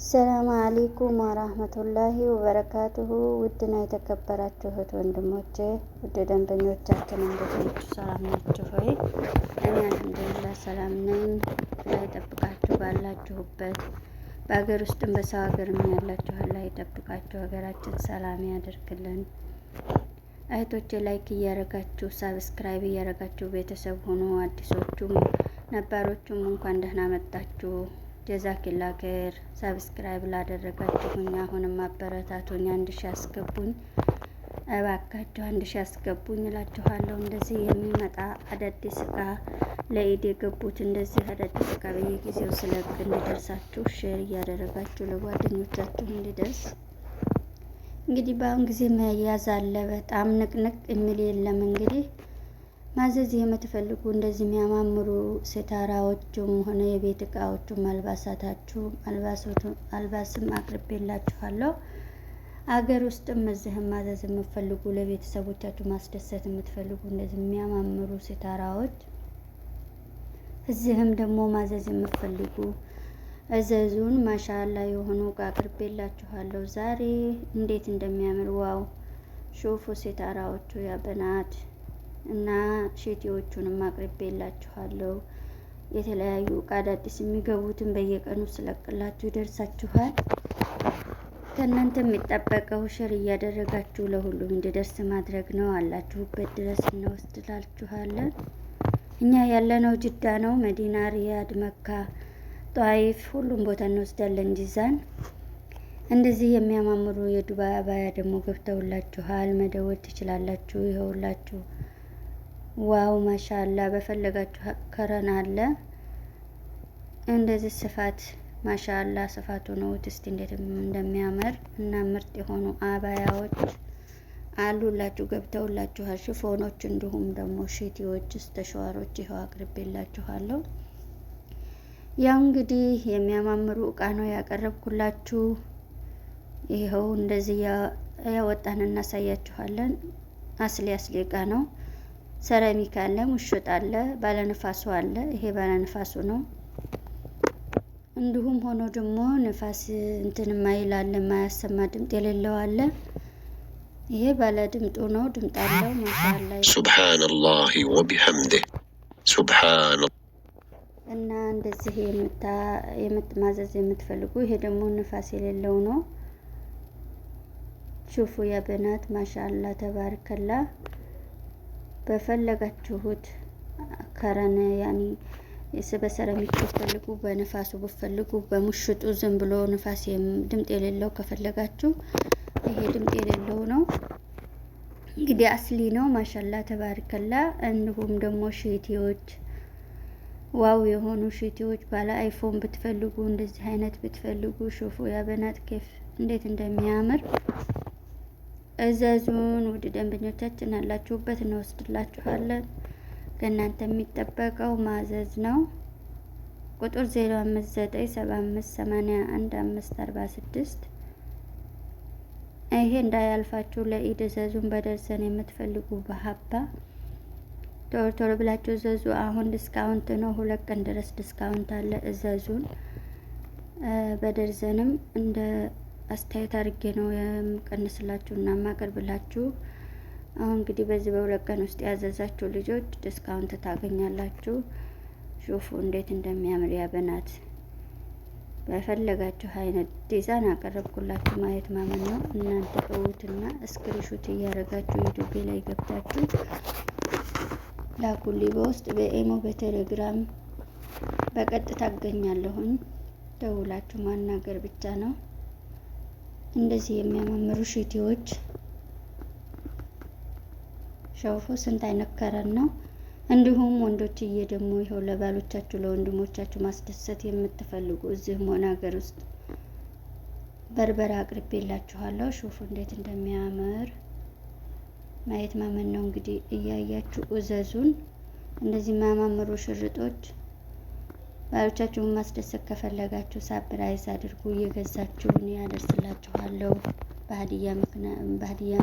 ሰላም አለይኩም ወራህመቱላሂ ወበረካቱሁ። ውድና የተከበራችሁ እህት ወንድሞቼ፣ ውድ ደንበኞቻችን እንዴት ናችሁ? ሰላም ናችሁ ሆይ? እኔ አልሐምዱሊላህ ሰላም ነኝ። ላይ ጠብቃችሁ ባላችሁበት በሀገር ውስጥም በሰው ሀገርም ያላችሁ አላህ ይጠብቃችሁ፣ ሀገራችን ሰላም ያደርግልን። እህቶቼ ላይክ እያረጋችሁ ሳብስክራይብ እያረጋችሁ ቤተሰብ ሆኖ አዲሶቹም ነባሮቹም እንኳን ደህና መጣችሁ። ጀዛኪላ ኸይር። ሳብስክራይብ ላደረጋችሁኝ አሁንም አበረታቱኝ። 1000 አስገቡኝ እባካችሁ፣ 1000 አስገቡኝ እላችኋለሁ። እንደዚህ የሚመጣ አዳዲስ እቃ ለኢድ የገቡት እንደዚህ አዳዲስ እቃ በየጊዜው ስለቅ እንዲደርሳችሁ ሼር እያደረጋችሁ ለጓደኞቻችሁ እንዲደርስ። እንግዲህ በአሁን ጊዜ መያዝ አለ፣ በጣም ንቅንቅ የሚል የለም። እንግዲህ ማዘዝ የምትፈልጉ እንደዚህ የሚያማምሩ ሲታራዎቹም ሆነ የቤት እቃዎቹም አልባስም አቅርቤላችኋለሁ። አገር ውስጥም እዚህም ማዘዝ የምትፈልጉ ለቤተሰቦቻችሁ ማስደሰት የምትፈልጉ እንደዚህ የሚያማምሩ ሲታራዎች እዚህም ደግሞ ማዘዝ የምትፈልጉ እዘዙን። ማሻአላ የሆኑ እቃ አቅርቤላችኋለሁ ዛሬ። እንዴት እንደሚያምር ዋው! ሹፉ ሲታራዎቹ ያበናት እና ሼቲዎቹንም አቅርቤላችኋለሁ። የተለያዩ እቃ አዳዲስ የሚገቡትን በየቀኑ ስለቅላችሁ ይደርሳችኋል። ከእናንተ የሚጠበቀው ሼር እያደረጋችሁ ለሁሉም እንዲደርስ ማድረግ ነው። አላችሁበት ድረስ እንወስድላችኋለን። እኛ ያለነው ጅዳ ነው። መዲና፣ ሪያድ፣ መካ፣ ጧይፍ ሁሉም ቦታ እንወስዳለን። ጂዛን እንደዚህ የሚያማምሩ የዱባይ አባያ ደግሞ ገብተውላችኋል። መደወል ትችላላችሁ። ይኸውላችሁ ዋው ማሻአላ። በፈለጋችሁ ከረን አለ እንደዚህ ስፋት ማሻአላ ስፋቱ ነው። እስቲ እንዴት እንደሚያምር እና ምርጥ የሆኑ አባያዎች አሉላችሁ ገብተውላችኋል። ሽፎኖች እንዲሁም ደግሞ ሼቲዎች፣ ስተሸዋሮች ይኸው አቅርቤላችኋለሁ። ያው እንግዲህ የሚያማምሩ እቃ ነው ያቀረብኩላችሁ። ይኸው እንደዚህ ያወጣን እናሳያችኋለን። አስሊ እቃ ነው። ሰራሚክ አለ፣ ሙሽጥ አለ፣ ባለንፋሱ አለ። ይሄ ባለንፋሱ ነው። እንዲሁም ሆኖ ደግሞ ንፋስ እንትን ማይል አለ፣ ማያሰማ ድምጥ የሌለው አለ። ይሄ ባለ ድምጡ ነው። ድምጥ አለው ማሻአላ። ሱብሃንአላህ ወቢሐምዲህ ሱብሃን እና እንደዚህ የምትማዘዝ የምትፈልጉ ይሄ ደግሞ ንፋስ የሌለው ነው። ሹፉ ያ በናት ማሻአላ ተባረከላ። በፈለጋችሁት ከረን ያኒ በሰራሚክ ብትፈልጉ፣ በንፋሱ ብትፈልጉ፣ በሙሽጡ ዝም ብሎ ንፋስ ድምጥ የሌለው ከፈለጋችሁ ይሄ ድምጥ የሌለው ነው። እንግዲህ አስሊ ነው ማሻአላ ተባረከላ። እንዲሁም ደግሞ ሼቲዎች ዋው የሆኑ ሼቲዎች ባለ አይፎን ብትፈልጉ፣ እንደዚህ አይነት ብትፈልጉ ሹፉ ያ በናት ከፍ እንዴት እንደሚያምር እዘዙን። ውድ ደንበኞቻችን አላችሁበት እንወስድላችኋለን። ከእናንተ የሚጠበቀው ማዘዝ ነው። ቁጥር 0597581546 ይሄ እንዳያልፋችሁ። ለኢድ እዘዙን። በደርዘን የምትፈልጉ በሀባ ቶሎ ብላችሁ እዘዙ። አሁን ዲስካውንት ነው፣ 2 ቀን ድረስ ዲስካውንት አለ። እዘዙን። በደርዘንም እንደ አስተያየት አድርጌ ነው የምቀንስላችሁ እና ማቀርብላችሁ። አሁን እንግዲህ በዚህ በ2 ቀን ውስጥ ያዘዛችሁ ልጆች ዲስካውንት ታገኛላችሁ። ሹፉ እንዴት እንደሚያምር ያበናት። በፈለጋችሁ አይነት ዲዛይን አቀረብኩላችሁ። ማየት ማመን ነው። እናንተ እውትና ስክሪንሾት እያደረጋችሁ ዩቲዩብ ላይ ገብታችሁ ላኩልኝ። በውስጥ በኢሞ በቴሌግራም በቀጥታ አገኛለሁኝ። ደውላችሁ ማናገር ብቻ ነው። እንደዚህ የሚያማምሩ ሼቲዎች ሸውፎ ስንት አይነት ከረን ነው። እንዲሁም ወንዶችዬ ደግሞ ይኸው ለባሎቻችሁ ለወንድሞቻችሁ ማስደሰት የምትፈልጉ እዚህም ሆነ ሀገር ውስጥ በርበራ አቅርቤላችኋለሁ። ሹፉ እንዴት እንደሚያምር ማየት ማመን ነው። እንግዲህ እያያችሁ እዘዙን። እንደዚህ የሚያማምሩ ሽርጦች ባሎቻችሁን ማስደሰት ከፈለጋችሁ ሳፕራይዝ አድርጉ። እየገዛችሁን ያደርስላችኋለሁ በሀዲያ